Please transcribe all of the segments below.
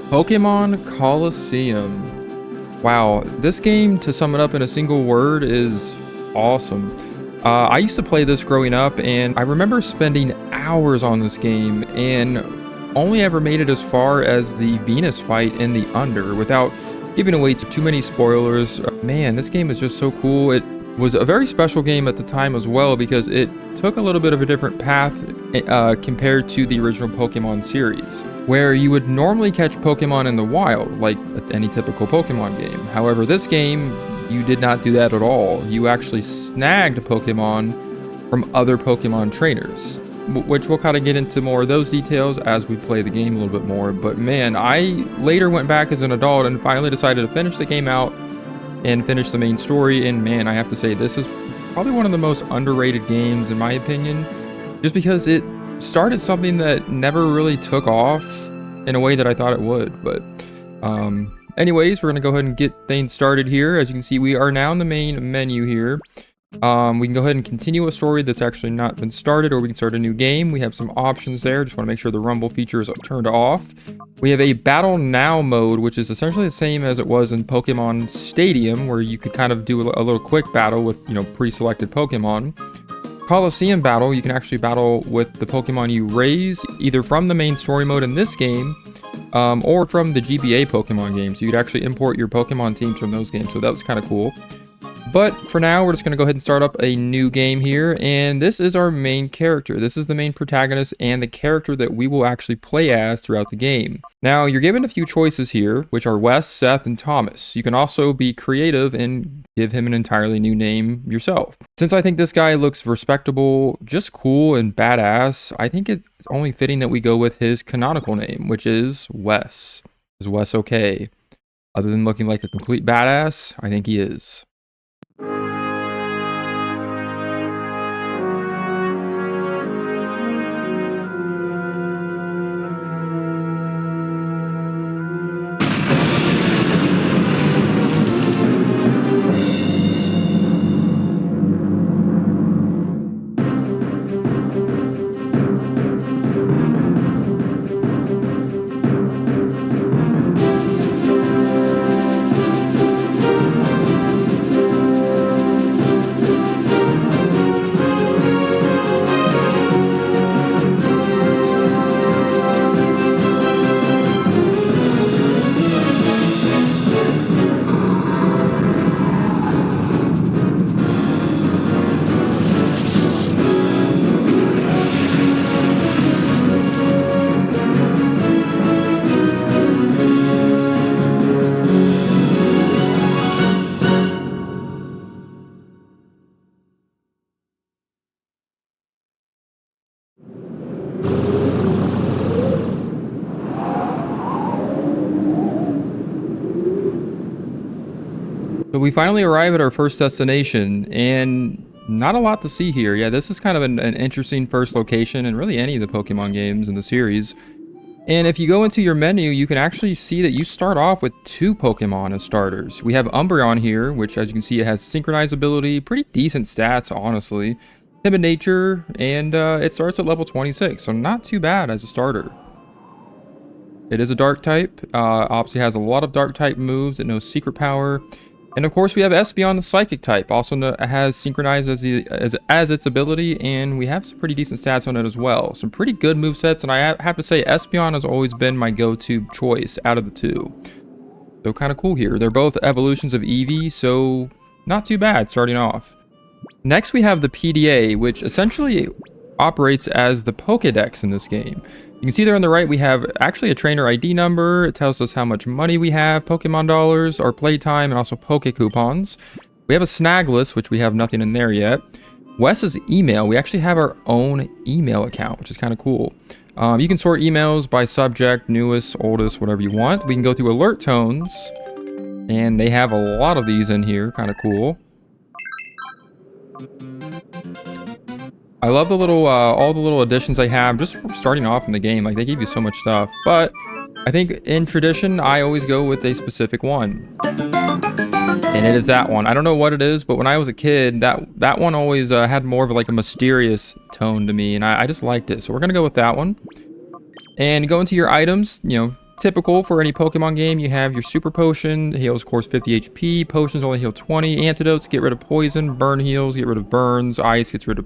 Pokemon Colosseum. Wow, this game, to sum it up in a single word, is awesome. I used to play this growing up, and I remember spending hours on this game, and only ever made it as far as the Venus fight in the Under, without giving away too many spoilers. Man, this game is just so cool. It was a very special game at the time as well, because it took a little bit of a different path compared to the original Pokemon series, where you would normally catch Pokemon in the wild, like any typical Pokemon game. However, this game, you did not do that at all. You actually snagged Pokemon from other Pokemon trainers, which we'll kind of get into more of those details as we play the game a little bit more. But man, I later went back as an adult and finally decided to finish the game out and finish the main story, and man, I have to say, this is probably one of the most underrated games in my opinion, just because it started something that never really took off in a way that I thought it would. But anyways, we're gonna go ahead and get things started here. As you can see, we are now in the main menu here. We can go ahead and continue a story that's actually not been started, or we can start a new game. We have some options there. Just want to make sure the rumble feature is turned off. We have a battle now mode, which is essentially the same as it was in Pokemon Stadium, where you could kind of do a little quick battle with, you know, pre-selected Pokemon. Colosseum battle, you can actually battle with the Pokemon you raise, either from the main story mode in this game, or from the GBA Pokemon games. So you could actually import your Pokemon teams from those games, so that was kind of cool. But for now, we're just going to go ahead and start up a new game here, and this is our main character. This is the main protagonist and the character that we will actually play as throughout the game. Now, you're given a few choices here, which are Wes, Seth, and Thomas. You can also be creative and give him an entirely new name yourself. Since I think this guy looks respectable, just cool, and badass, I think it's only fitting that we go with his canonical name, which is Wes. Is Wes okay? Other than looking like a complete badass, I think he is. So we finally arrive at our first destination, and not a lot to see here. Yeah, this is kind of an interesting first location in really any of the Pokemon games in the series. And if you go into your menu, you can actually see that you start off with 2 Pokemon as starters. We have Umbreon here, which as you can see, it has synchronized ability, pretty decent stats, honestly. Timid nature, and it starts at level 26, so not too bad as a starter. It is a dark type, obviously has a lot of dark type moves, it knows secret power. And of course we have Espeon, the psychic type, also has synchronized as its ability, and we have some pretty decent stats on it as well. Some pretty good movesets, and I have to say Espeon has always been my go-to choice out of the 2. So kind of cool here. They're both evolutions of Eevee, so not too bad starting off. Next we have the PDA, which essentially operates as the Pokédex in this game. You can see there on the right we have actually a trainer ID number. It tells us how much money we have, Pokemon dollars, our playtime, and also Poke coupons. We have a snag list, which we have nothing in there yet. Wes's email. We actually have our own email account, which is kind of cool. You can sort emails by subject, newest, oldest, whatever you want. We can go through alert tones, and they have a lot of these in here. Kind of cool. I love the little, all the little additions they have just from starting off in the game. Like, they give you so much stuff. But I think in tradition, I always go with a specific one. And it is that one. I don't know what it is, but when I was a kid, that one always had more of like a mysterious tone to me, and I just liked it. So we're gonna go with that one. And go into your items, you know, typical for any Pokemon game. You have your Super Potion, heals, of course, 50 HP. Potions only heal 20. Antidotes get rid of poison. Burn heals, get rid of burns. Ice gets rid of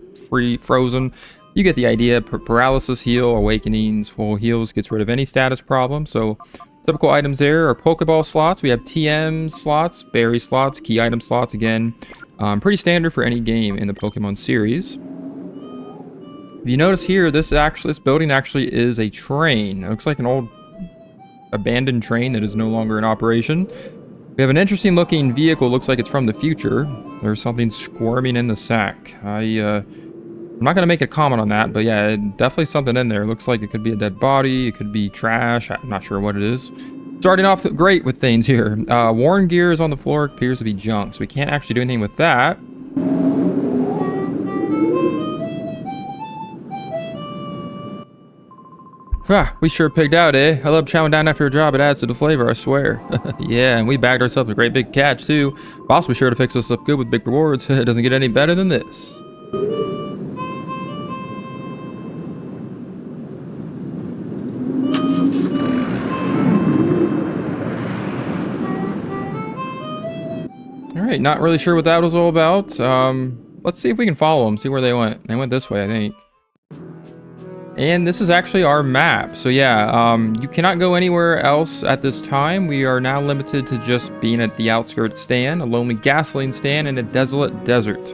frozen. You get the idea. Paralysis heal, Awakenings, full heals, gets rid of any status problem. So typical items there are Pokeball slots. We have TM slots, berry slots, key item slots again. Pretty standard for any game in the Pokemon series. If you notice here, this building actually is a train. It looks like an old abandoned train that is no longer in operation. We have an interesting looking vehicle. Looks like it's from the future. There's something squirming in the sack. I'm not going to make a comment on that, but yeah, definitely something in there. Looks like it could be a dead body. It could be trash. I'm not sure what it is. Starting off great with things here. Worn gear is on the floor. Appears to be junk, so we can't actually do anything with that. We sure pigged out, eh? I love chowing down after a job. It adds to the flavor, I swear. Yeah, and we bagged ourselves a great big catch, too. Boss was sure to fix us up good with big rewards. It doesn't get any better than this. Alright, not really sure what that was all about. Let's see if we can follow them, see where they went. They went this way, I think. And this is actually our map. So yeah, you cannot go anywhere else at this time. We are now limited to just being at the outskirts stand, a lonely gasoline stand in a desolate desert.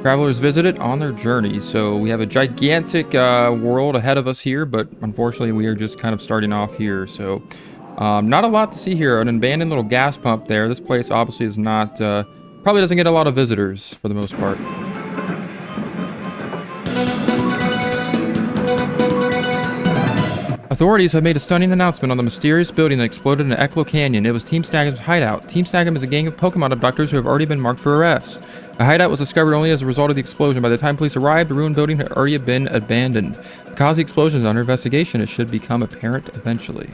Travelers visit it on their journey. So we have a gigantic world ahead of us here, but unfortunately we are just kind of starting off here. So not a lot to see here. An abandoned little gas pump there. This place obviously is not, probably doesn't get a lot of visitors for the most part. Authorities have made a stunning announcement on the mysterious building that exploded in Echo Canyon. It was Team Snagem's hideout. Team Snagem is a gang of Pokemon abductors who have already been marked for arrest. The hideout was discovered only as a result of the explosion. By the time police arrived, the ruined building had already been abandoned. The cause of the explosion is under investigation. It should become apparent eventually.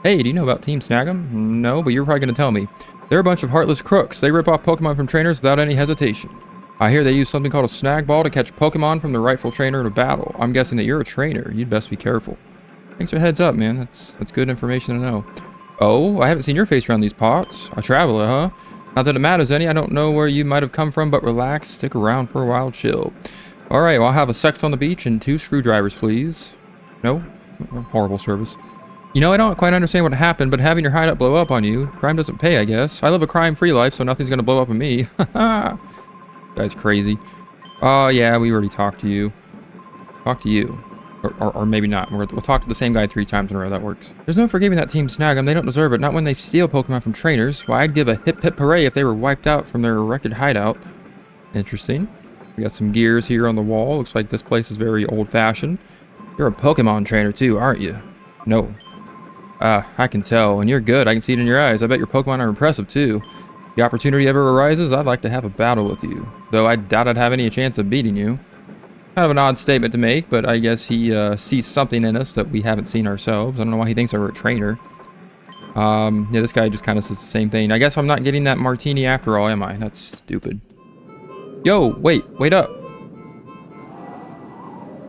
Hey, do you know about Team Snagem? No, but you're probably going to tell me. They're a bunch of heartless crooks. They rip off Pokemon from trainers without any hesitation. I hear they use something called a snag ball to catch Pokemon from the rightful trainer in a battle. I'm guessing that you're a trainer. You'd best be careful. Thanks for the heads up, man. That's good information to know. Oh, I haven't seen your face around these parts. A traveler, huh? Not that it matters any. I don't know where you might have come from, but relax. Stick around for a while. Chill. All right, well, I'll have a sex on the beach and 2 screwdrivers, please. No? Horrible service. You know, I don't quite understand what happened, but having your hideout blow up on you, crime doesn't pay, I guess. I live a crime-free life, so nothing's gonna blow up on me. Haha. Guy's crazy. Oh, yeah, we already talked to you. Talk to you. Or maybe not. We'll talk to the same guy 3 times in a row. That works. There's no forgiving that Team Snagem. They don't deserve it. Not when they steal Pokemon from trainers. Why, I'd give a hip hip hooray if they were wiped out from their wrecked hideout. Interesting. We got some gears here on the wall. Looks like this place is very old-fashioned. You're a Pokemon trainer too, aren't you? No. I can tell. And you're good. I can see it in your eyes. I bet your Pokemon are impressive too. If the opportunity ever arises, I'd like to have a battle with you. Though I doubt I'd have any chance of beating you. Kind of an odd statement to make, but I guess he sees something in us that we haven't seen ourselves. I don't know why he thinks we're a trainer. Yeah, this guy just kind of says the same thing. I guess I'm not getting that martini after all, am I? That's stupid. Yo, wait up.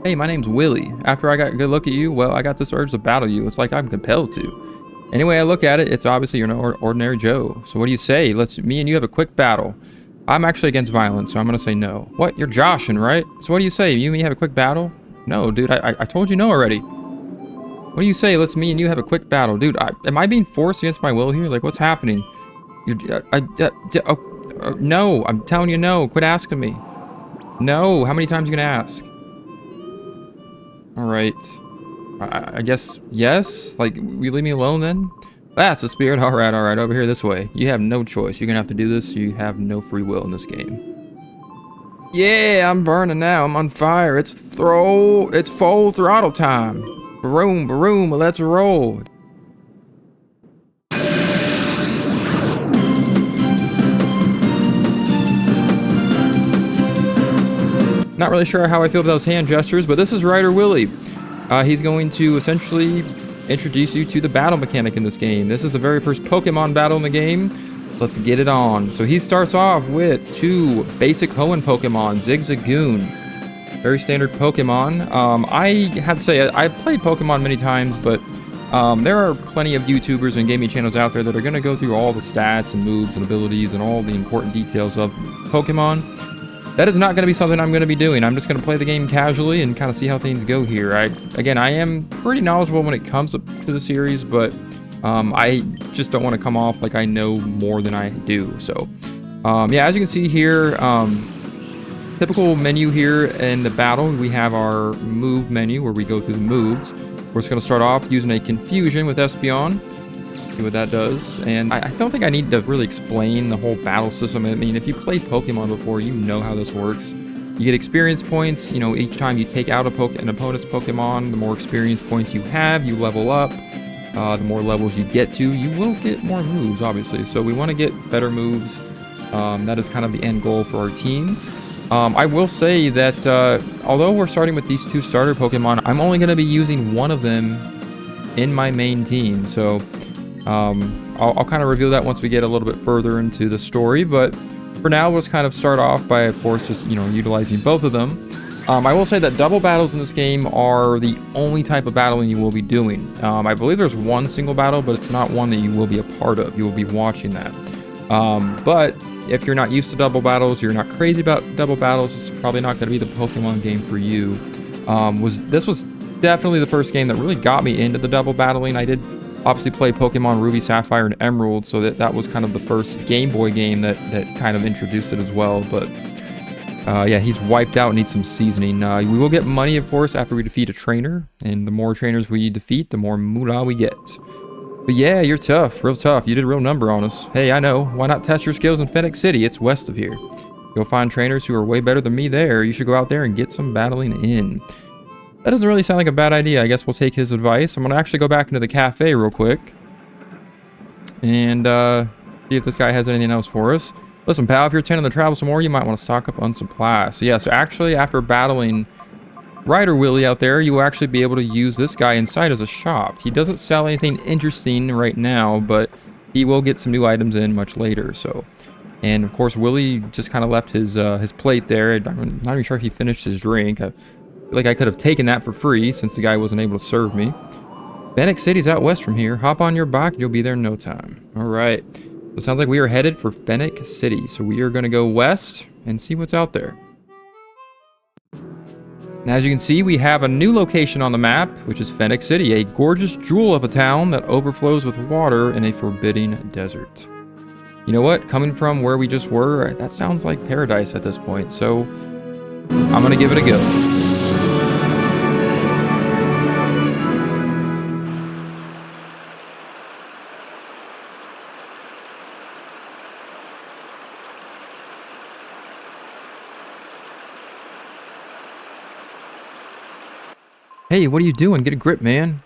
Hey, my name's Willie. After I got a good look at you, well, I got this urge to battle you. It's like I'm compelled to. Anyway, I look at it, it's obviously you're no ordinary Joe. So what do you say? Me and you have a quick battle. I'm actually against violence, so I'm gonna say no. What? You're joshing, right? So what do you say? You and me have a quick battle? No, dude, I told you no already. What do you say? Let's me and you have a quick battle. Dude, am I being forced against my will here? Like, what's happening? No, I'm telling you no. Quit asking me. No, how many times are you gonna ask? All right. I guess yes. Like, you leave me alone then. That's a spirit. All right, over here this way. You have no choice. You're gonna have to do this. You have no free will in this game. Yeah, I'm burning now. I'm on fire. It's full throttle time. Broom, broom, let's roll. Not really sure how I feel about those hand gestures, but this is Ryder Willie. He's going to essentially introduce you to the battle mechanic in this game. This is the very first Pokemon battle in the game. Let's get it on. So he starts off with two basic Hoenn Pokemon, Zigzagoon. Very standard Pokemon. I have to say, I've played Pokemon many times, but there are plenty of YouTubers and gaming channels out there that are going to go through all the stats and moves and abilities and all the important details of Pokemon. That is not going to be something I'm going to be doing. I'm just going to play the game casually and kind of see how things go here. Again, I am pretty knowledgeable when it comes up to the series, but I just don't want to come off like I know more than I do. So, yeah, as you can see here, typical menu here in the battle, we have our move menu where we go through the moves. We're just going to start off using a Confusion with Espeon. See what that does. And I don't think I need to really explain the whole battle system. I mean, if you played Pokemon before, you know how this works. You get experience points. You know, each time you take out an opponent's Pokemon, the more experience points you have, you level up. The more levels you get to, you will get more moves, obviously. So we want to get better moves. That is kind of the end goal for our team. I will say that although we're starting with these two starter Pokemon, I'm only going to be using one of them in my main team. So I'll kind of reveal that once we get a little bit further into the story, but for now let's kind of start off by, of course, just, you know, utilizing both of them. I will say that double battles in this game are the only type of battling you will be doing. I believe there's one single battle, but it's not one that you will be a part of. You will be watching that. But if you're not used to double battles, you're not crazy about double battles, it's probably not going to be the Pokemon game for you. This was definitely the first game that really got me into the double battling. I did obviously play Pokemon Ruby, Sapphire, and Emerald, so that was kind of the first Game Boy game that kind of introduced it as well. But yeah, he's wiped out, needs some seasoning. We will get money, of course, after we defeat a trainer, and the more trainers we defeat, the more moolah we get. But yeah, you're tough, real tough. You did a real number on us. Hey, I know. Why not test your skills in Phoenix City? It's west of here. You'll find trainers who are way better than me there. You should go out there and get some battling in. That doesn't really sound like a bad idea. I guess we'll take his advice. I'm going to actually go back into the cafe real quick and see if this guy has anything else for us. Listen, pal, if you're intending to travel some more, you might want to stock up on supplies. So yeah, so actually after battling Ryder Willie out there, you will actually be able to use this guy inside as a shop. He doesn't sell anything interesting right now, but he will get some new items in much later. So, and of course, Willie just kind of left his plate there. I'm not even sure if he finished his drink. I feel like I could have taken that for free since the guy wasn't able to serve me. Phoenix City's out west from here. Hop on your bike and you'll be there in no time. All right. So it sounds like we are headed for Phoenix City. So we are going to go west and see what's out there. Now, as you can see, we have a new location on the map, which is Phoenix City, a gorgeous jewel of a town that overflows with water in a forbidding desert. You know what? Coming from where we just were, that sounds like paradise at this point. So I'm going to give it a go. Hey, what are you doing? Get a grip, man.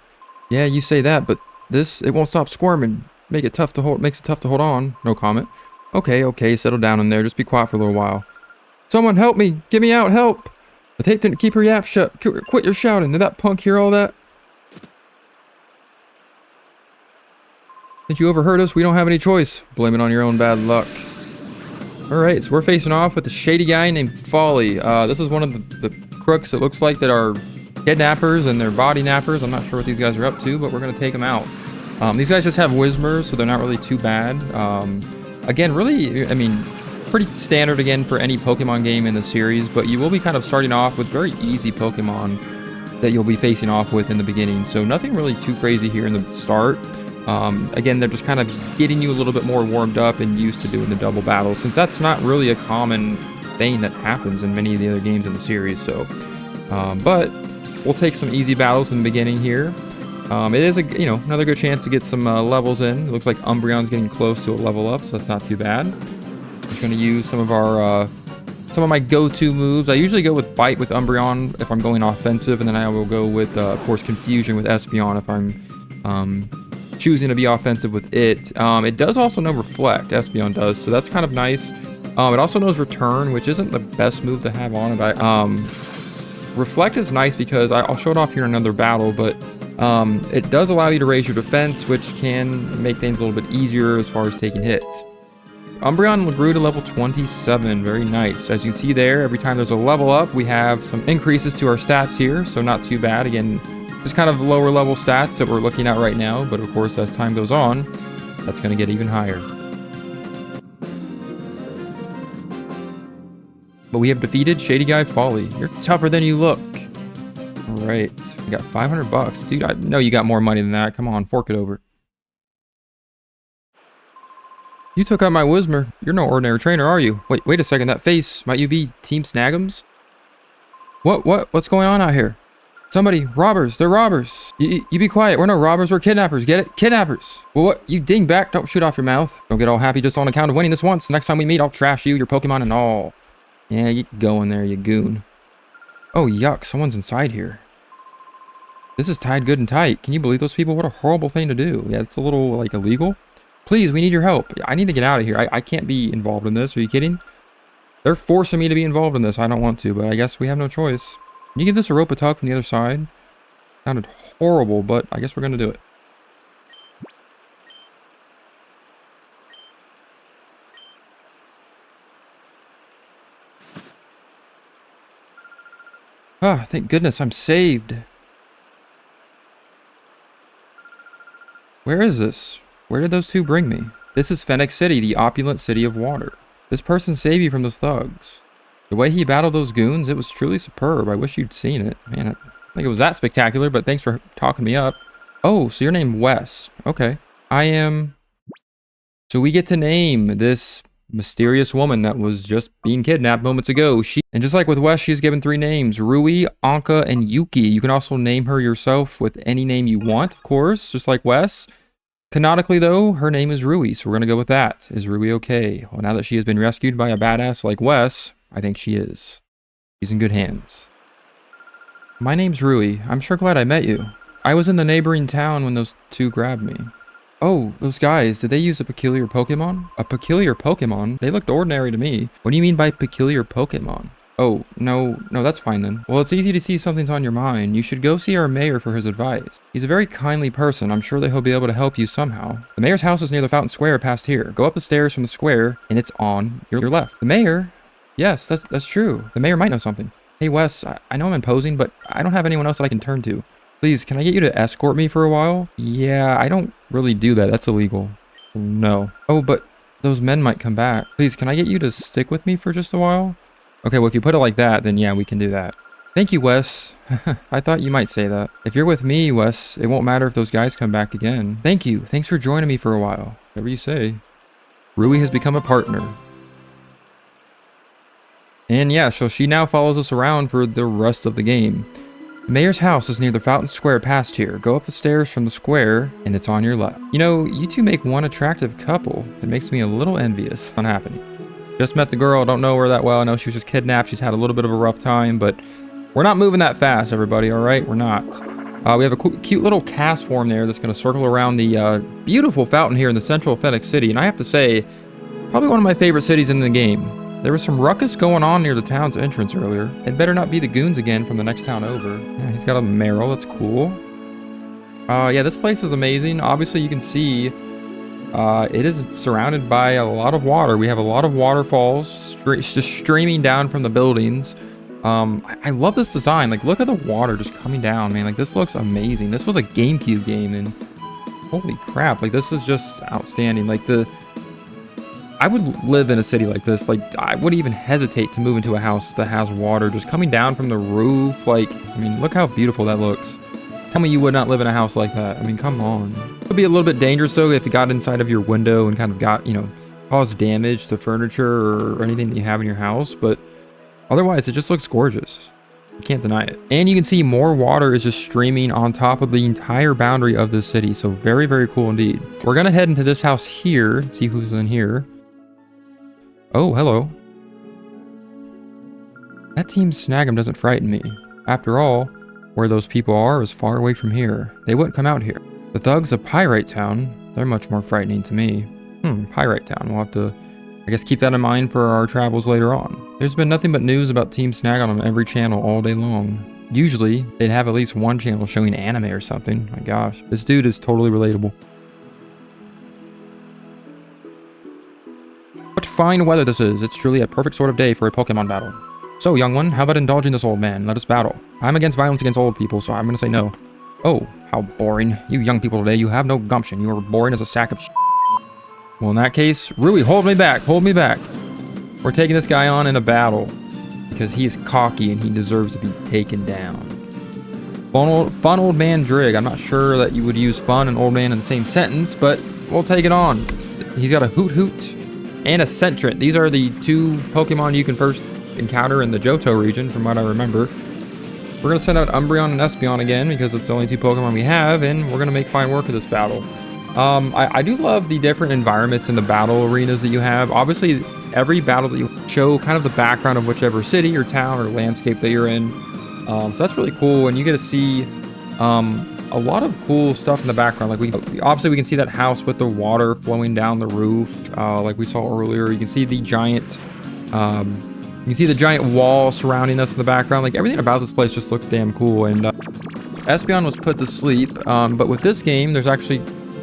Yeah, you say that, but it won't stop squirming. Makes it tough to hold on. No comment. Okay, settle down in there. Just be quiet for a little while. Someone help me. Get me out. Help. The tape didn't keep her yap shut. Quit your shouting. Did that punk hear all that? Since you overheard us, we don't have any choice. Blame it on your own bad luck. Alright, so we're facing off with a shady guy named Folly. This is one of the crooks, it looks like, that are kidnappers and they're body nappers. I'm not sure what these guys are up to, but we're going to take them out. These guys just have Whismers, so they're not really too bad. Again, really, I mean, pretty standard again for any Pokemon game in the series, but you will be kind of starting off with very easy Pokemon that you'll be facing off with in the beginning. So nothing really too crazy here in the start. Again, they're just kind of getting you a little bit more warmed up and used to doing the double battle, since that's not really a common thing that happens in many of the other games in the series. So, but we'll take some easy battles in the beginning here. It is another good chance to get some levels in. It looks like Umbreon's getting close to a level up, so that's not too bad. Just gonna use some of my go-to moves. I usually go with Bite with Umbreon if I'm going offensive, and then I will go with, of course, Confusion with Espeon if I'm choosing to be offensive with it. It does also know Reflect, Espeon does, so that's kind of nice. It also knows Return, which isn't the best move to have on it. Reflect is nice because I'll show it off here in another battle, but it does allow you to raise your defense, which can make things a little bit easier as far as taking hits. Umbreon grew to level 27, very nice. As you see there, every time there's a level up, we have some increases to our stats here, so not too bad. Again, just kind of lower level stats that we're looking at right now, but of course, as time goes on, that's going to get even higher. But we have defeated Shady Guy Folly. You're tougher than you look. All right, we got 500 bucks. Dude, I know you got more money than that. Come on, fork it over. You took out my Whismer. You're no ordinary trainer, are you? Wait a second. That face, might you be Team Snagems? What's going on out here? Somebody, robbers. They're robbers. You be quiet. We're no robbers. We're kidnappers. Get it? Kidnappers. Well, what? You dingback. Don't shoot off your mouth. Don't get all happy just on account of winning this once. Next time we meet, I'll trash you, your Pokemon, and all. Yeah, you go in there, you goon. Oh, yuck. Someone's inside here. This is tied good and tight. Can you believe those people? What a horrible thing to do. Yeah, it's a little, like, illegal. Please, we need your help. I need to get out of here. I can't be involved in this. Are you kidding? They're forcing me to be involved in this. I don't want to, but I guess we have no choice. Can you give this a rope a tug from the other side? Sounded horrible, but I guess we're going to do it. Ah, thank goodness I'm saved. Where is this? Where did those two bring me? This is Phoenix City, the opulent city of water. This person saved you from those thugs. The way he battled those goons, it was truly superb. I wish you'd seen it. Man, I don't think it was that spectacular, but thanks for talking me up. Oh, so you're named Wes. Okay. I am... So we get to name this mysterious woman that was just being kidnapped moments ago. And just like with Wes, she's given 3 names. Rui, Anka, and Yuki. You can also name her yourself with any name you want, of course, just like Wes. Canonically, though, her name is Rui, so we're going to go with that. Is Rui okay? Well, now that she has been rescued by a badass like Wes, I think she is. She's in good hands. My name's Rui. I'm sure glad I met you. I was in the neighboring town when those two grabbed me. Oh, those guys, did they use a peculiar Pokemon? A peculiar Pokemon? They looked ordinary to me. What do you mean by peculiar Pokemon? Oh, no, that's fine then. Well, it's easy to see something's on your mind. You should go see our mayor for his advice. He's a very kindly person. I'm sure that he'll be able to help you somehow. The mayor's house is near the Fountain Square past here. Go up the stairs from the square, and it's on your left. The mayor? Yes, that's true. The mayor might know something. Hey, Wes, I know I'm imposing, but I don't have anyone else that I can turn to. Please, can I get you to escort me for a while? Yeah, I don't really do that. That's illegal. No. Oh, but those men might come back. Please, can I get you to stick with me for just a while? Okay, well, if you put it like that, then yeah, we can do that. Thank you, Wes. I thought you might say that. If you're with me, Wes, it won't matter if those guys come back again. Thank you. Thanks for joining me for a while. Whatever you say. Rui has become a partner. And yeah, so she now follows us around for the rest of the game. The mayor's house is near the Fountain Square past here. Go up the stairs from the square, and it's on your left. You know, you two make one attractive couple. It makes me a little envious. Unhappy. Just met the girl, don't know her that well. I know she was just kidnapped. She's had a little bit of a rough time, but we're not moving that fast, everybody, all right? We're not. We have a cute little cast form there that's going to circle around the beautiful fountain here in the central of Phoenix City. And I have to say, probably one of my favorite cities in the game. There was some ruckus going on near the town's entrance earlier. It better not be the goons again from the next town over. Yeah, he's got a Meryl, that's cool. Yeah, this place is amazing. Obviously, you can see it is surrounded by a lot of water. We have a lot of waterfalls just streaming down from the buildings. I love this design. Like, look at the water just coming down, man. Like, this looks amazing. This was a GameCube game, and holy crap. Like, this is just outstanding. Like, I would live in a city like this. Like, I wouldn't even hesitate to move into a house that has water just coming down from the roof. Like, I mean, look how beautiful that looks. Tell me you would not live in a house like that. I mean, come on. It would be a little bit dangerous, though, if you got inside of your window and kind of got, you know, caused damage to furniture or anything that you have in your house. But otherwise, it just looks gorgeous. You can't deny it. And you can see more water is just streaming on top of the entire boundary of this city. So very, very cool indeed. We're going to head into this house here, see who's in here. Oh, hello. That team Snagem doesn't frighten me. After all, where those people are is far away from here. They wouldn't come out here. The thugs of Pyrite Town, they're much more frightening to me. Pyrite Town. We'll have to, I guess, keep that in mind for our travels later on. There's been nothing but news about Team Snagem on every channel all day long. Usually, they'd have at least one channel showing anime or something. My gosh, this dude is totally relatable. What fine weather this is. It's truly a perfect sort of day for a Pokemon battle. So, young one, how about indulging this old man? Let us battle. I'm against violence against old people, so I'm gonna say no. Oh, how boring. You young people today, you have no gumption. You are boring as a sack of Well, in that case, Rui, hold me back. Hold me back. We're taking this guy on in a battle because he is cocky and he deserves to be taken down. Fun old man Drig. I'm not sure that you would use fun and old man in the same sentence, but we'll take it on. He's got a Hoot and a Sentrant. These are the two Pokemon you can first encounter in the Johto region, from what I remember. We're going to send out Umbreon and Espeon again because it's the only two Pokemon we have, and we're going to make fine work of this battle. I do love the different environments in the battle arenas that you have. Obviously, every battle that you show kind of the background of whichever city or town or landscape that you're in. So that's really cool, and you get to see a lot of cool stuff in the background. Like obviously we can see that house with the water flowing down the roof, like we saw earlier. You can see the giant, wall surrounding us in the background. Like everything about this place just looks damn cool. And Espeon was put to sleep, but with this game, there's actually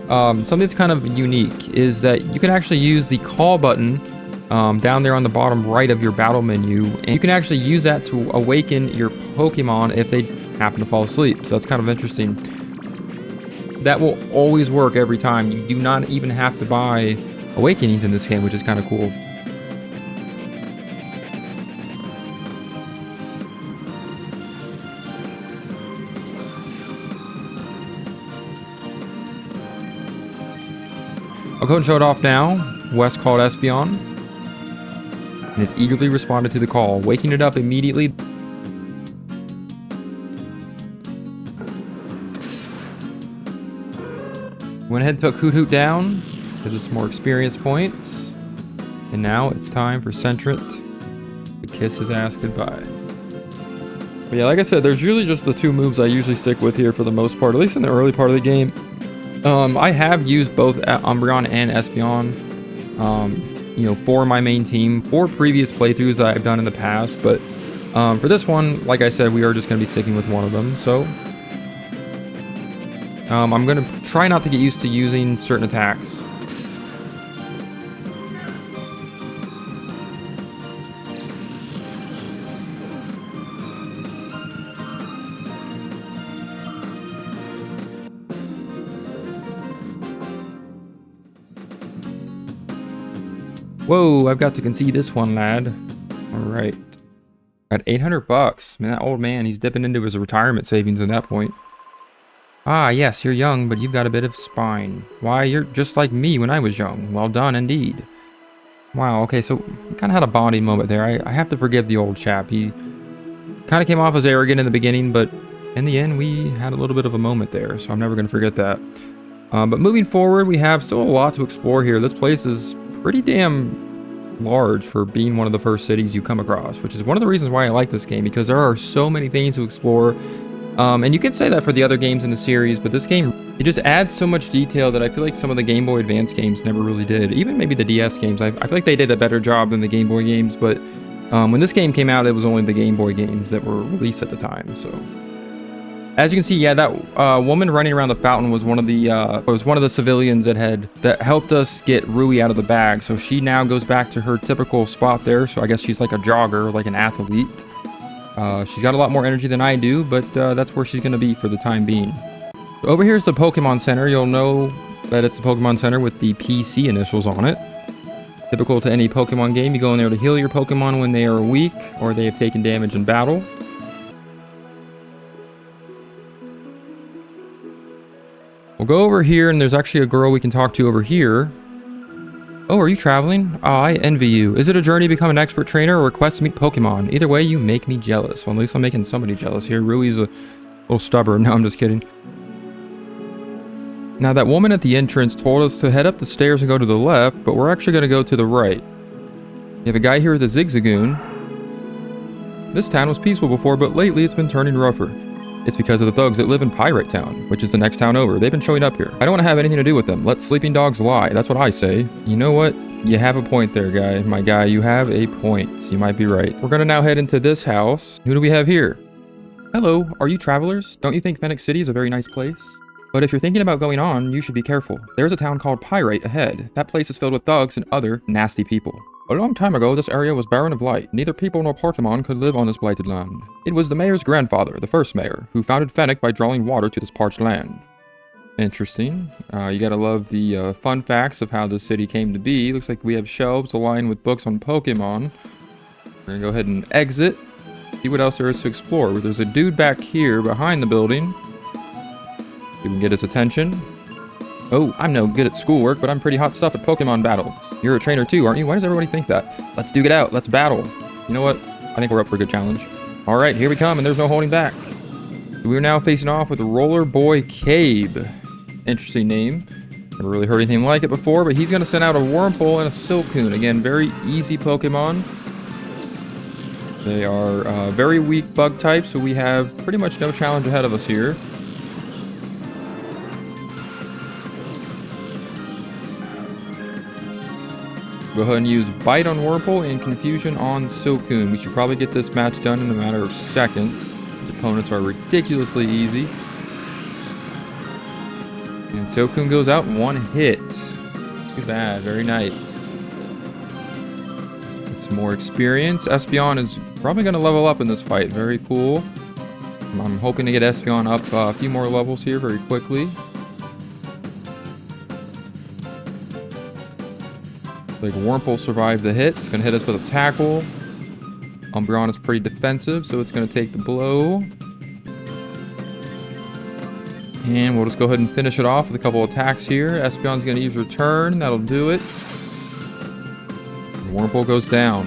something that's kind of unique is that you can actually use the call button down there on the bottom right of your battle menu, and you can actually use that to awaken your Pokemon if they happen to fall asleep. So that's kind of interesting. That will always work every time. You do not even have to buy awakenings in this game, which is kind of cool. I'll go and show it off now. Wes called Espeon, and it eagerly responded to the call, waking it up immediately. Went ahead and took Hoot down, because it's more experience points. And now it's time for Sentrant to kiss his ass goodbye. But yeah, like I said, there's usually just the two moves I usually stick with here for the most part, at least in the early part of the game. I have used both Umbreon and Espeon, for my main team for previous playthroughs that I've done in the past. But for this one, like I said, we are just going to be sticking with one of them. So I'm going to try not to get used to using certain attacks. Whoa, I've got to concede this one, lad. All right. Got 800 bucks. Man, that old man, he's dipping into his retirement savings at that point. Ah, yes, you're young, but you've got a bit of spine. Why, you're just like me when I was young. Well done, indeed. Wow, okay, so we kind of had a bonding moment there. I have to forgive the old chap. He kind of came off as arrogant in the beginning, but in the end, we had a little bit of a moment there, so I'm never going to forget that. But moving forward, we have still a lot to explore here. This place is pretty damn large for being one of the first cities you come across, which is one of the reasons why I like this game, because there are so many things to explore. And you can say that for the other games in the series, but this game, it just adds so much detail that I feel like some of the Game Boy Advance games never really did. Even maybe the DS games, I feel like they did a better job than the Game Boy games, but when this game came out, it was only the Game Boy games that were released at the time. So as you can see, yeah, that woman running around the fountain was one of the civilians that helped us get Rui out of the bag. So she now goes back to her typical spot there. So I guess she's like a jogger, like an athlete. She's got a lot more energy than I do, but that's where she's going to be for the time being. So over here is the Pokemon Center. You'll know that it's the Pokemon Center with the PC initials on it. Typical to any Pokemon game, you go in there to heal your Pokemon when they are weak or they have taken damage in battle. We'll go over here, and there's actually a girl we can talk to over here. Oh, are you traveling? Oh, I envy you. Is it a journey to become an expert trainer or a quest to meet Pokemon? Either way, you make me jealous. Well, at least I'm making somebody jealous here. Rui's a little stubborn. No, I'm just kidding. Now, that woman at the entrance told us to head up the stairs and go to the left, but we're actually going to go to the right. You have a guy here with a Zigzagoon. This town was peaceful before, but lately it's been turning rougher. It's because of the thugs that live in Pirate Town, which is the next town over. They've been showing up here. I don't want to have anything to do with them. Let sleeping dogs lie. That's what I say. You know what? You have a point there, guy. My guy, you have a point. You might be right. We're going to now head into this house. Who do we have here? Hello, are you travelers? Don't you think Fennec City is a very nice place? But if you're thinking about going on, you should be careful. There's a town called Pirate ahead. That place is filled with thugs and other nasty people. A long time ago, this area was barren of light. Neither people nor Pokémon could live on this blighted land. It was the mayor's grandfather, the first mayor, who founded Fennec by drawing water to this parched land. Interesting. You gotta love the fun facts of how the city came to be. Looks like we have shelves aligned with books on Pokémon. We're gonna go ahead and exit. See what else there is to explore. There's a dude back here behind the building. We can get his attention. Oh, I'm no good at schoolwork, but I'm pretty hot stuff at Pokemon battles. You're a trainer too, aren't you? Why does everybody think that? Let's duke it out. Let's battle. You know what? I think we're up for a good challenge. All right, here we come, and there's no holding back. We're now facing off with Roller Boy Cabe. Interesting name. Never really heard anything like it before, but he's going to send out a Wurmple and a Silcoon. Again, very easy Pokemon. They are very weak bug types, so we have pretty much no challenge ahead of us here. Go ahead and use Bite on Wurmple and Confusion on Silcoon. We should probably get this match done in a matter of seconds. His opponents are ridiculously easy. And Silcoon goes out in one hit. Too bad. Very nice. Get some more experience. Espeon is probably going to level up in this fight. Very cool. I'm hoping to get Espeon up a few more levels here very quickly. Like Wurmple survived the hit. It's going to hit us with a tackle. Umbreon is pretty defensive, so it's going to take the blow. And we'll just go ahead and finish it off with a couple attacks here. Espeon's going to use Return. That'll do it. And Wurmple goes down.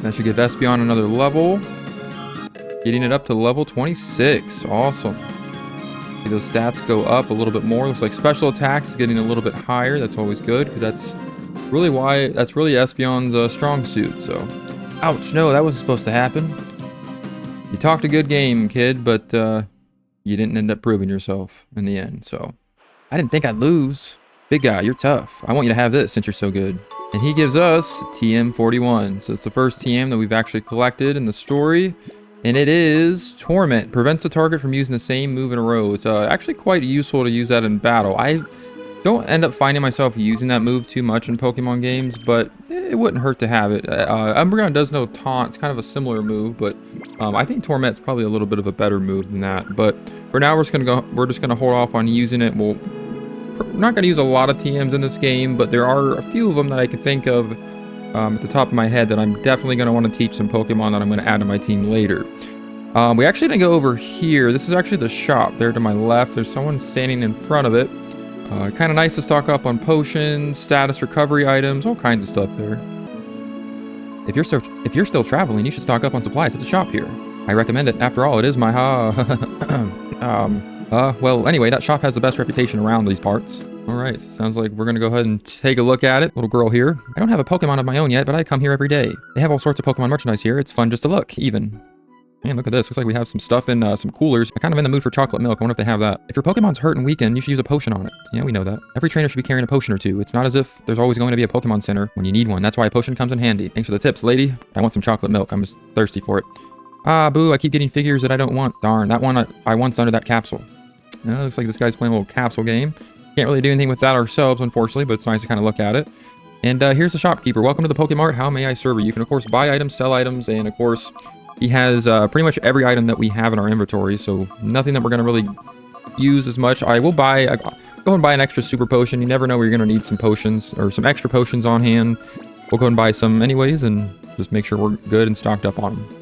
That should give Espeon another level. Getting it up to level 26. Awesome. See those stats go up a little bit more. Looks like special attacks is getting a little bit higher. That's always good, because that's really Espeon's strong suit. So, ouch! No, that wasn't supposed to happen. You talked a good game, kid, but you didn't end up proving yourself in the end. So, I didn't think I'd lose. Big guy, you're tough. I want you to have this since you're so good. And he gives us TM41. So it's the first TM that we've actually collected in the story. And it is Torment. Prevents the target from using the same move in a row. It's actually quite useful to use that in battle. I don't end up finding myself using that move too much in Pokemon games, but it wouldn't hurt to have it. Umbreon does know Taunt. It's kind of a similar move, but I think Torment's probably a little bit of a better move than that. But for now, we're just gonna hold off on using it. We're not gonna use a lot of TMs in this game, but there are a few of them that I can think of at the top of my head that I'm definitely going to want to teach some Pokemon that I'm going to add to my team later. We actually didn't go over here. This is actually the shop there to my left. There's someone standing in front of it. Kind of nice to stock up on potions, status recovery items, all kinds of stuff there. If you're still traveling, you should stock up on supplies at the shop here. I recommend it. After all, it is my well, anyway, that shop has the best reputation around these parts. All right, sounds like we're going to go ahead and take a look at it. Little girl here. I don't have a Pokemon of my own yet, but I come here every day. They have all sorts of Pokemon merchandise here. It's fun just to look, even. Man, look at this. Looks like we have some stuff in some coolers. I'm kind of in the mood for chocolate milk. I wonder if they have that. If your Pokemon's hurt and weakened, you should use a potion on it. Yeah, we know that. Every trainer should be carrying a potion or two. It's not as if there's always going to be a Pokemon Center when you need one. That's why a potion comes in handy. Thanks for the tips, lady. I want some chocolate milk. I'm just thirsty for it. Ah, boo. I keep getting figures that I don't want. Darn, that one I once under that capsule. Looks like this guy's playing a little capsule game. Can't really do anything with that ourselves, unfortunately, but it's nice to kind of look at it. And here's the shopkeeper. Welcome to the Pokemart. How may I serve you? You can, of course, buy items, sell items, and, of course, he has pretty much every item that we have in our inventory, so nothing that we're going to really use as much. I will buy, go and buy an extra super potion. You never know where you're going to need some potions or some extra potions on hand. We'll go and buy some anyways and just make sure we're good and stocked up on them.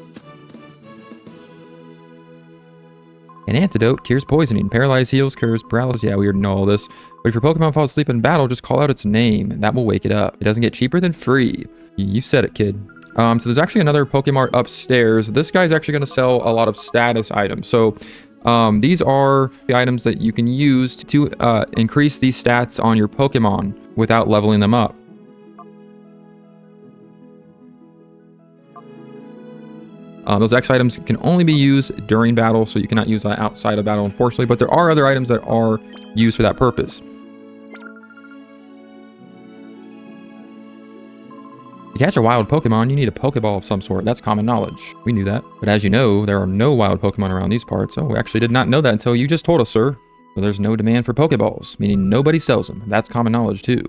An antidote cures poisoning. Paralyze heals, cures paralysis. Yeah, we already know all this. But if your Pokemon falls asleep in battle, just call out its name, and that will wake it up. It doesn't get cheaper than free. You said it, kid. So there's actually another Pokemart upstairs. This guy's actually going to sell a lot of status items. So these are the items that you can use to increase these stats on your Pokemon without leveling them up. Those X items can only be used during battle, so you cannot use that outside of battle, unfortunately. But there are other items that are used for that purpose. To catch a wild Pokemon, you need a Pokeball of some sort. That's common knowledge. We knew that. But as you know, there are no wild Pokemon around these parts. Oh, we actually did not know that until you just told us, sir. So there's no demand for Pokeballs, meaning nobody sells them. That's common knowledge, too.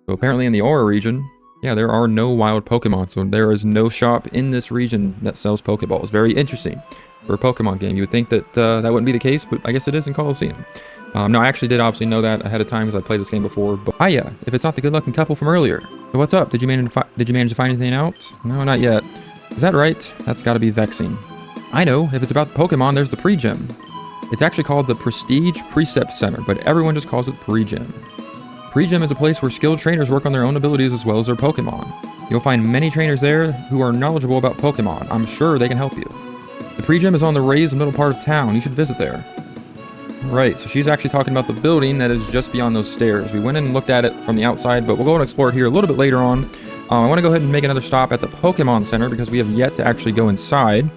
So apparently in the Orre region, yeah, there are no wild Pokemon, so there is no shop in this region that sells Pokeballs. Very interesting for a Pokemon game. You would think that that wouldn't be the case, but I guess it is in Colosseum. No, I actually did obviously know that ahead of time because I played this game before. But hiya, if it's not the good-looking couple from earlier. So what's up? Did you manage to find anything out? No, not yet. Is that right? That's got to be vexing. I know. If it's about Pokemon, there's the Pre-Gym. It's actually called the Prestige Precept Center, but everyone just calls it Pre-Gym. Pre-Gym is a place where skilled trainers work on their own abilities as well as their Pokemon. You'll find many trainers there who are knowledgeable about Pokemon. I'm sure they can help you. The Pre-Gym is on the raised middle part of town. You should visit there. Right, so she's actually talking about the building that is just beyond those stairs. We went in and looked at it from the outside, but we'll go and explore it here a little bit later on. I want to go ahead and make another stop at the Pokemon Center because we have yet to actually go inside.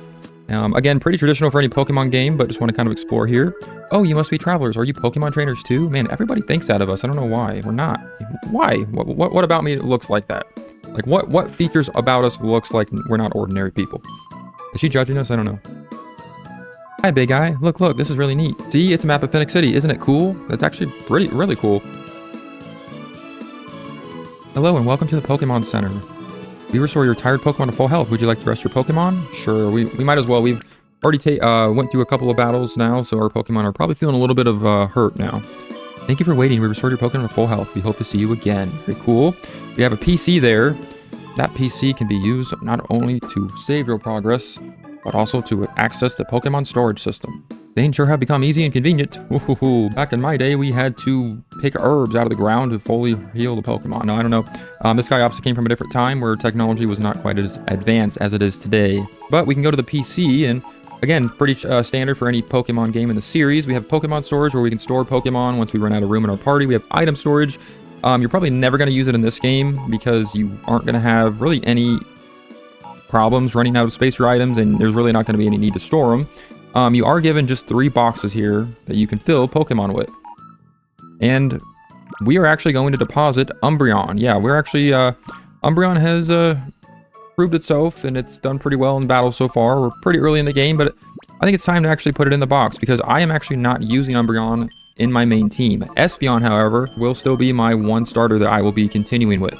Again, pretty traditional for any Pokemon game, but just want to kind of explore here. Oh, you must be travelers. Are you Pokemon trainers too? Man, everybody thinks that of us. I don't know why. We're not. Why? What about me looks like that? Like, what features about us looks like we're not ordinary people? Is she judging us? I don't know. Hi, big guy. Look, this is really neat. See, it's a map of Phoenix City. Isn't it cool? That's actually really cool. Hello, and welcome to the Pokemon Center. We restore your tired Pokemon to full health. Would you like to rest your Pokemon? Sure, we might as well. We've already went through a couple of battles now, so our Pokemon are probably feeling a little bit of hurt now. Thank you for waiting. We restored your Pokemon to full health. We hope to see you again. Very cool. We have a PC there. That PC can be used not only to save your progress, but also to access the Pokemon storage system. Things sure have become easy and convenient. Ooh, back in my day, we had to pick herbs out of the ground to fully heal the Pokemon. No, I don't know. This guy obviously came from a different time where technology was not quite as advanced as it is today. But we can go to the PC, and again, pretty standard for any Pokemon game in the series. We have Pokemon storage where we can store Pokemon once we run out of room in our party. We have item storage. You're probably never going to use it in this game because you aren't going to have really any problems running out of space for items, and there's really not going to be any need to store them. You are given just 3 boxes here that you can fill Pokemon with. And we are actually going to deposit Umbreon. Yeah, we're actually, Umbreon has proved itself, and it's done pretty well in battle so far. We're pretty early in the game, but I think it's time to actually put it in the box because I am actually not using Umbreon in my main team. Espeon, however, will still be my one starter that I will be continuing with.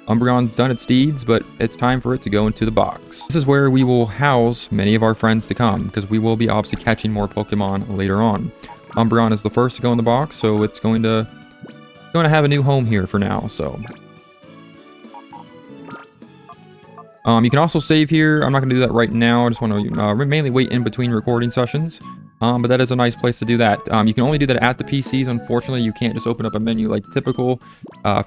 Umbreon's done its deeds, but it's time for it to go into the box. This is where we will house many of our friends to come, because we will be obviously catching more Pokemon later on. Umbreon is the first to go in the box, so it's going to have a new home here for now. So you can also save here. I'm not going to do that right now. I just want to mainly wait in between recording sessions. But that is a nice place to do that. You can only do that at the PCs. Unfortunately, you can't just open up a menu like typical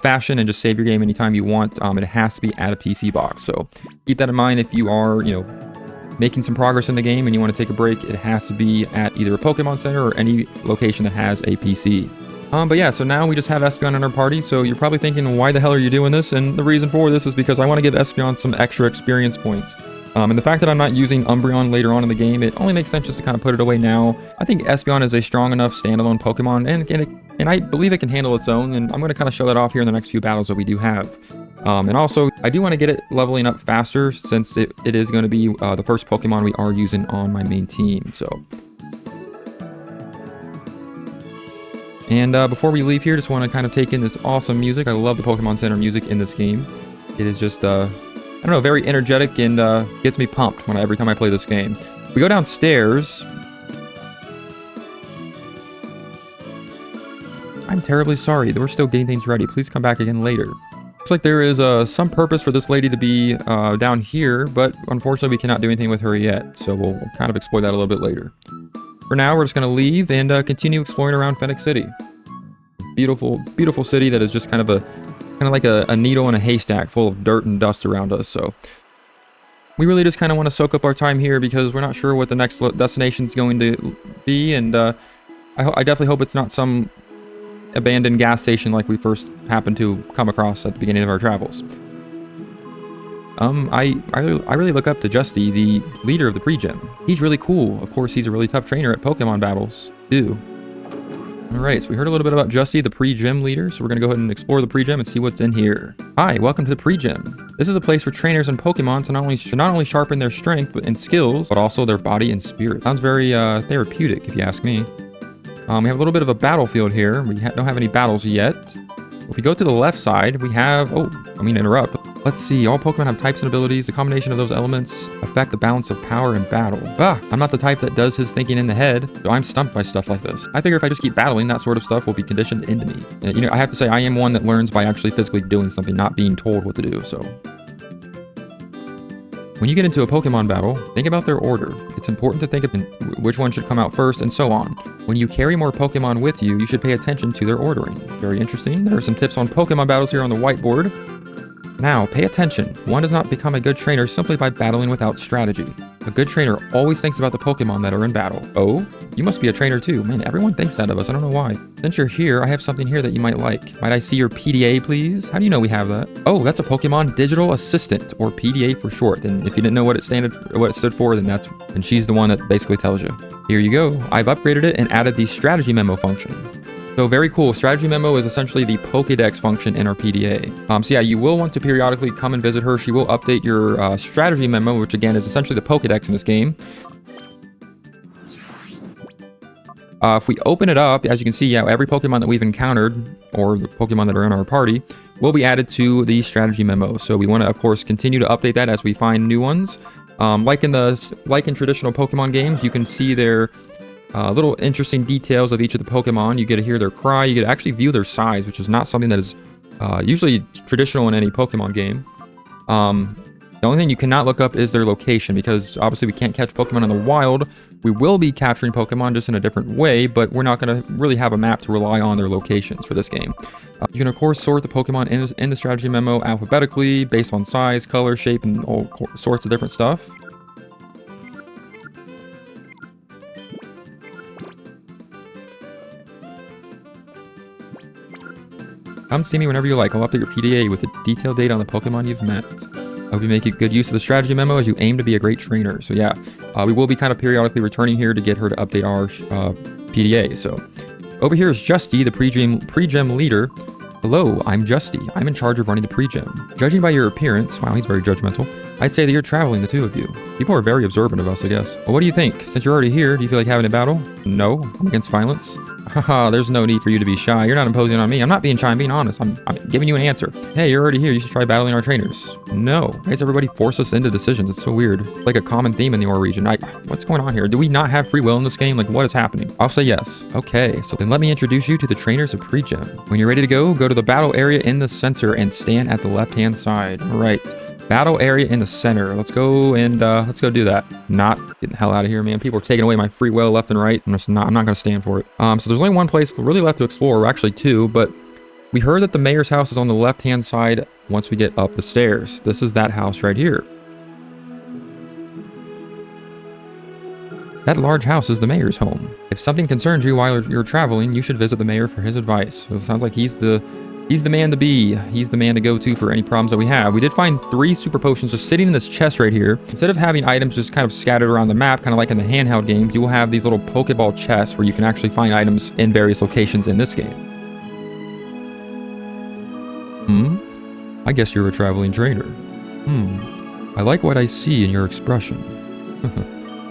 fashion and just save your game anytime you want. It has to be at a PC box. So keep that in mind if you are, making some progress in the game and you want to take a break. It has to be at either a Pokemon Center or any location that has a PC. But yeah, so now we just have Espeon in our party. So you're probably thinking, why the hell are you doing this? And the reason for this is because I want to give Espeon some extra experience points. And the fact that I'm not using Umbreon later on in the game, it only makes sense just to kind of put it away now. I think Espeon is a strong enough standalone Pokemon, and I believe it can handle its own, and I'm going to kind of show that off here in the next few battles that we do have. And also, I do want to get it leveling up faster, since it is going to be the first Pokemon we are using on my main team, so. And before we leave here, just want to kind of take in this awesome music. I love the Pokemon Center music in this game. It is just, I don't know, very energetic and gets me pumped every time I play this game. We go downstairs. I'm terribly sorry. We're still getting things ready. Please come back again later. Looks like there is some purpose for this lady to be down here, but unfortunately we cannot do anything with her yet. So we'll kind of explore that a little bit later. For now, we're just going to leave and continue exploring around Fennec City. Beautiful, beautiful city that is just kind of like a needle in a haystack full of dirt and dust around us. So we really just kind of want to soak up our time here because we're not sure what the next destination is going to be. And I definitely hope it's not some abandoned gas station like we first happened to come across at the beginning of our travels. I really look up to Justy, the leader of the pre-gym. He's really cool. Of course, he's a really tough trainer at Pokemon battles, too. Alright, so we heard a little bit about Justy, the pre-gym leader, so we're going to go ahead and explore the pre-gym and see what's in here. Hi, welcome to the pre-gym. This is a place for trainers and Pokemon to not only sharpen their strength and skills, but also their body and spirit. Sounds very therapeutic, if you ask me. We have a little bit of a battlefield here. We don't have any battles yet. If we go to the left side, we have... Oh, I mean interrupt. Let's see, all Pokemon have types and abilities. The combination of those elements affect the balance of power in battle. I'm not the type that does his thinking in the head, so I'm stumped by stuff like this. I figure if I just keep battling, that sort of stuff will be conditioned into me. You know, I have to say I am one that learns by actually physically doing something, not being told what to do, so... When you get into a Pokemon battle, think about their order. It's important to think of which one should come out first, and so on. When you carry more Pokemon with you, you should pay attention to their ordering. Very interesting. There are some tips on Pokemon battles here on the whiteboard. Now, pay attention. One does not become a good trainer simply by battling without strategy. A good trainer always thinks about the Pokemon that are in battle. Oh, you must be a trainer too. Man, everyone thinks that of us. I don't know why. Since you're here, I have something here that you might like. Might I see your PDA, please? How do you know we have that? Oh, that's a Pokemon Digital Assistant, or PDA for short. And if you didn't know what it stood for, then she's the one that basically tells you. Here you go. I've upgraded it and added the strategy memo function. So very cool. Strategy memo is essentially the Pokédex function in our PDA. So yeah, you will want to periodically come and visit her. She will update your strategy memo, which again is essentially the Pokédex in this game. If we open it up, as you can see, yeah, every Pokemon that we've encountered, or the Pokemon that are in our party, will be added to the strategy memo. So we want to, of course, continue to update that as we find new ones. Like in traditional Pokemon games, you can see their little interesting details of each of the Pokemon. You get to hear their cry. You get to actually view their size, which is not something that is usually traditional in any Pokemon game. The only thing you cannot look up is their location, because obviously we can't catch Pokemon in the wild. We will be capturing Pokemon just in a different way, but we're not going to really have a map to rely on their locations for this game. You can, of course, sort the Pokemon in the strategy memo alphabetically based on size, color, shape, and all sorts of different stuff. Come see me whenever you like. I'll update your PDA with the detailed data on the Pokemon you've met. I hope you make good use of the strategy memo as you aim to be a great trainer. So yeah, we will be kind of periodically returning here to get her to update our PDA. So over here is Justy, the pre-gym leader. Hello, I'm Justy. I'm in charge of running the pre-gym. Judging by your appearance, wow, he's very judgmental, I'd say that you're traveling, the two of you. People are very observant of us, I guess. Well, what do you think? Since you're already here, do you feel like having a battle? No, I'm against violence. Haha, there's no need for you to be shy. You're not imposing on me. I'm not being shy, I'm being honest. I'm giving you an answer. Hey, you're already here. You should try battling our trainers. No. Why does everybody force us into decisions? It's so weird. It's like a common theme in the Orre region. What's going on here? Do we not have free will in this game? Like, what is happening? I'll say yes. Okay, so then let me introduce you to the trainers of pre-gym. When you're ready to go to the battle area in the center and stand at the left-hand side. All right. Battle area in the center. Let's go and let's go do that. Not getting the hell out of here, man. People are taking away my free will left and right. I'm not going to stand for it. So there's only one place really left to explore, or actually two, but we heard that the mayor's house is on the left-hand side once we get up the stairs. This is that house right here. That large house is the mayor's home. If something concerns you while you're traveling, you should visit the mayor for his advice. So it sounds like he's the man to be. He's the man to go to for any problems that we have. We did find 3 super potions just sitting in this chest right here. Instead of having items just kind of scattered around the map, kind of like in the handheld games, you will have these little Pokeball chests where you can actually find items in various locations in this game. I guess you're a traveling trainer. I like what I see in your expression.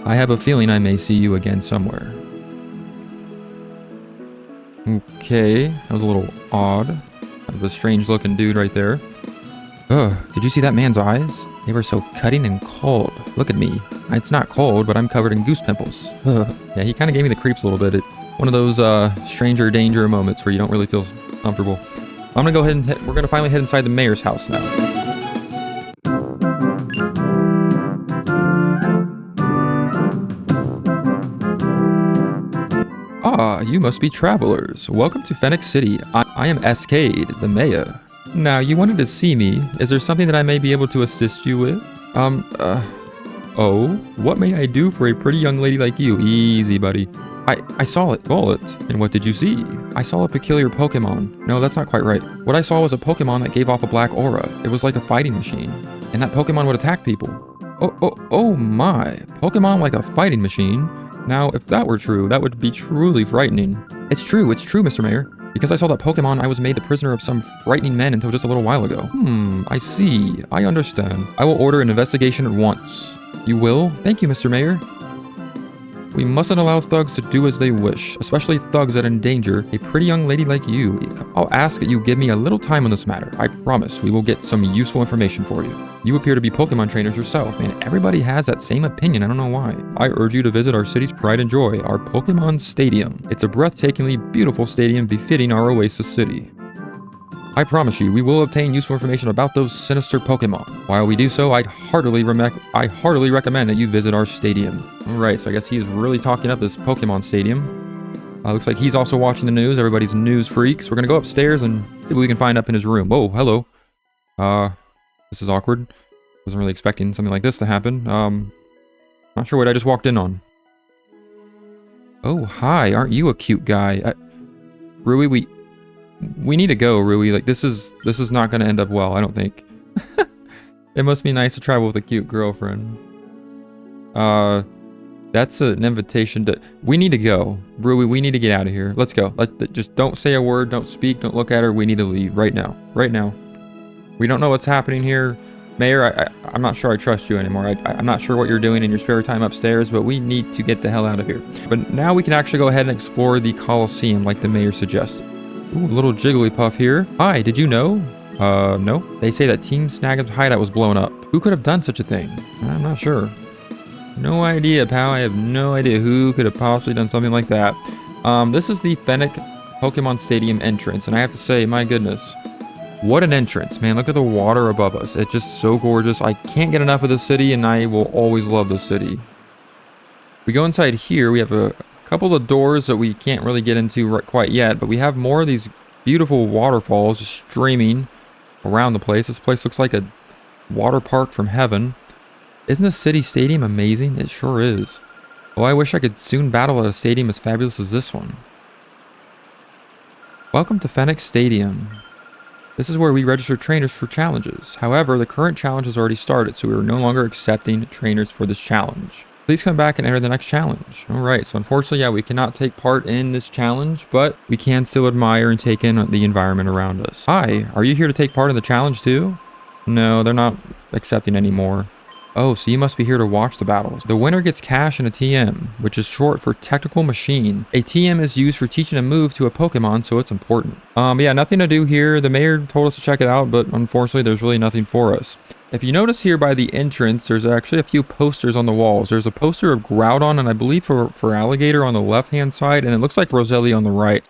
I have a feeling I may see you again somewhere. Okay, that was a little odd. Kind of a strange looking dude right there. Ugh, did you see that man's eyes? They were so cutting and cold. Look at me. It's not cold, but I'm covered in goose pimples. Ugh. Yeah, he kind of gave me the creeps a little bit. One of those stranger danger moments where you don't really feel comfortable. I'm gonna go ahead and we're gonna finally head inside the mayor's house now. Ah, you must be travelers. Welcome to Phoenix City. I am Escade, the mayor. Now, you wanted to see me. Is there something that I may be able to assist you with? Oh, what may I do for a pretty young lady like you? Easy, buddy. I saw it. And what did you see? I saw a peculiar Pokemon. No, that's not quite right. What I saw was a Pokemon that gave off a black aura. It was like a fighting machine. And that Pokemon would attack people. Oh my. Pokemon like a fighting machine? Now, if that were true, that would be truly frightening. It's true, Mr. Mayor. Because I saw that Pokemon, I was made the prisoner of some frightening men until just a little while ago. I see. I understand. I will order an investigation at once. You will? Thank you, Mr. Mayor. We mustn't allow thugs to do as they wish, especially thugs that endanger a pretty young lady like you. I'll ask that you give me a little time on this matter. I promise we will get some useful information for you. You appear to be Pokemon trainers yourself, and everybody has that same opinion. I don't know why. I urge you to visit our city's pride and joy, our Pokemon Stadium. It's a breathtakingly beautiful stadium befitting our oasis city. I promise you, we will obtain useful information about those sinister Pokemon. While we do so, I heartily recommend that you visit our stadium. Alright, so I guess he's really talking up this Pokemon Stadium. Looks like he's also watching the news. Everybody's news freaks. We're gonna go upstairs and see what we can find up in his room. Whoa, hello. This is awkward. Wasn't really expecting something like this to happen. Not sure what I just walked in on. Oh, hi. Aren't you a cute guy? Rui, we need to go, Rui. Like, this is not going to end up well, I don't think. It must be nice to travel with a cute girlfriend. That's an invitation to... We need to go. Rui, we need to get out of here. Let's go. Just don't say a word, don't speak, don't look at her. We need to leave right now. Right now. We don't know what's happening here. Mayor, I'm not sure I trust you anymore. I'm not sure what you're doing in your spare time upstairs, but we need to get the hell out of here. But now we can actually go ahead and explore the Colosseum like the mayor suggested. Ooh, a little Jigglypuff here. Hi, did you know? No. They say that Team Snagem's hideout was blown up. Who could have done such a thing? I'm not sure. No idea, pal. I have no idea who could have possibly done something like that. This is the Fennec Pokemon Stadium entrance, and I have to say, my goodness, what an entrance, man. Look at the water above us. It's just so gorgeous. I can't get enough of this city, and I will always love this city. We go inside here. We have a couple of doors that we can't really get into quite yet, but we have more of these beautiful waterfalls just streaming around the place. This place looks like a water park from heaven. Isn't this city stadium amazing? It sure is. Oh, I wish I could soon battle at a stadium as fabulous as this one. Welcome to Phoenix Stadium. This is where we register trainers for challenges. However, the current challenge has already started, so we are no longer accepting trainers for this challenge. Please come back and enter the next challenge. Alright, so unfortunately, yeah, we cannot take part in this challenge, but we can still admire and take in the environment around us. Hi, are you here to take part in the challenge too? No, they're not accepting anymore. Oh, so you must be here to watch the battles. The winner gets cash and a TM, which is short for technical machine. A TM is used for teaching a move to a Pokemon, so it's important. Yeah, nothing to do here. The mayor told us to check it out, but unfortunately, there's really nothing for us. If you notice here by the entrance, there's actually a few posters on the walls. There's a poster of Groudon, and I believe for Alligator on the left-hand side, and it looks like Roselia on the right.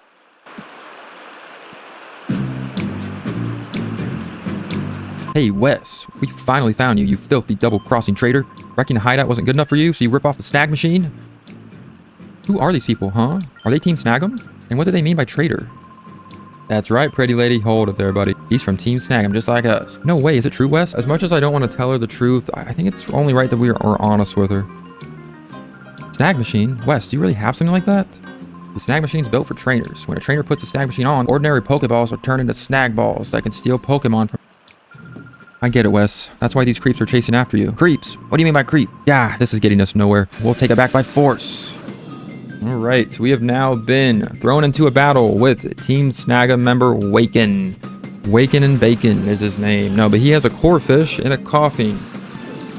Hey, Wes, we finally found you, you filthy double-crossing traitor. Wrecking the hideout wasn't good enough for you, so you rip off the Snag Machine? Who are these people, huh? Are they Team Snagem? And what do they mean by traitor? That's right, pretty lady. Hold it there, buddy. He's from Team Snagem, just like us. No way, is it true, Wes? As much as I don't want to tell her the truth, I think it's only right that we're honest with her. Snag Machine? Wes, do you really have something like that? The Snag Machine's built for trainers. When a trainer puts the Snag Machine on, ordinary Pokeballs are turned into Snag Balls that can steal Pokemon from... I get it, Wes. That's why these creeps are chasing after you. Creeps? What do you mean by creep? Yeah, this is getting us nowhere. We'll take it back by force. Alright, so we have now been thrown into a battle with Team Snagem member Waken. Waken and Bacon is his name. No, but he has a Corphish and a Coughing.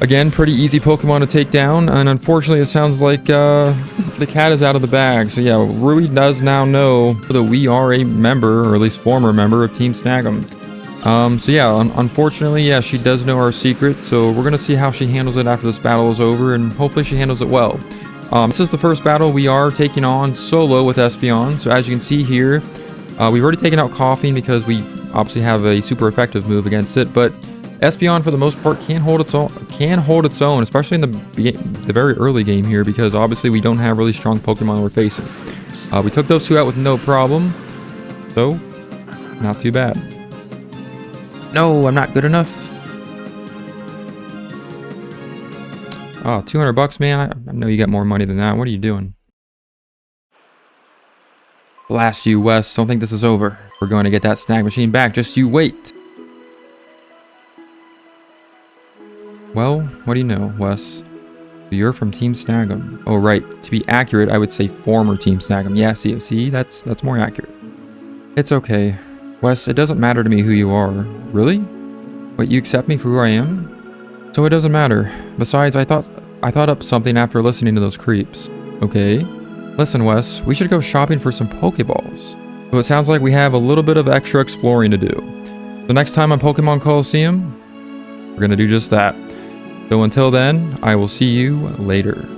Again, pretty easy Pokemon to take down, and unfortunately it sounds like the cat is out of the bag. So yeah, Rui does now know that we are a member, or at least former member, of Team Snagem. So yeah, unfortunately, yeah, she does know our secret, so we're gonna see how she handles it after this battle is over, and hopefully she handles it well. This is the first battle we are taking on solo with Espeon, so as you can see here, we've already taken out Coughing because we obviously have a super effective move against it, but Espeon for the most part can hold its own, especially in the very early game here, because obviously we don't have really strong Pokemon we're facing. We took those two out with no problem. So, not too bad. No, I'm not good enough. Oh, 200 bucks, man. I know you got more money than that. What are you doing? Blast you, Wes. Don't think this is over. We're going to get that snag machine back. Just you wait. Well, what do you know, Wes? You're from Team Snagem. Oh, right. To be accurate, I would say former Team Snagem. Yeah, see, that's more accurate. It's okay. Wes, it doesn't matter to me who you are. Really? Wait, you accept me for who I am? So it doesn't matter. Besides, I thought up something after listening to those creeps. Okay. Listen, Wes, we should go shopping for some Pokeballs. So it sounds like we have a little bit of extra exploring to do. So next time on Pokemon Colosseum, we're gonna do just that. So until then, I will see you later.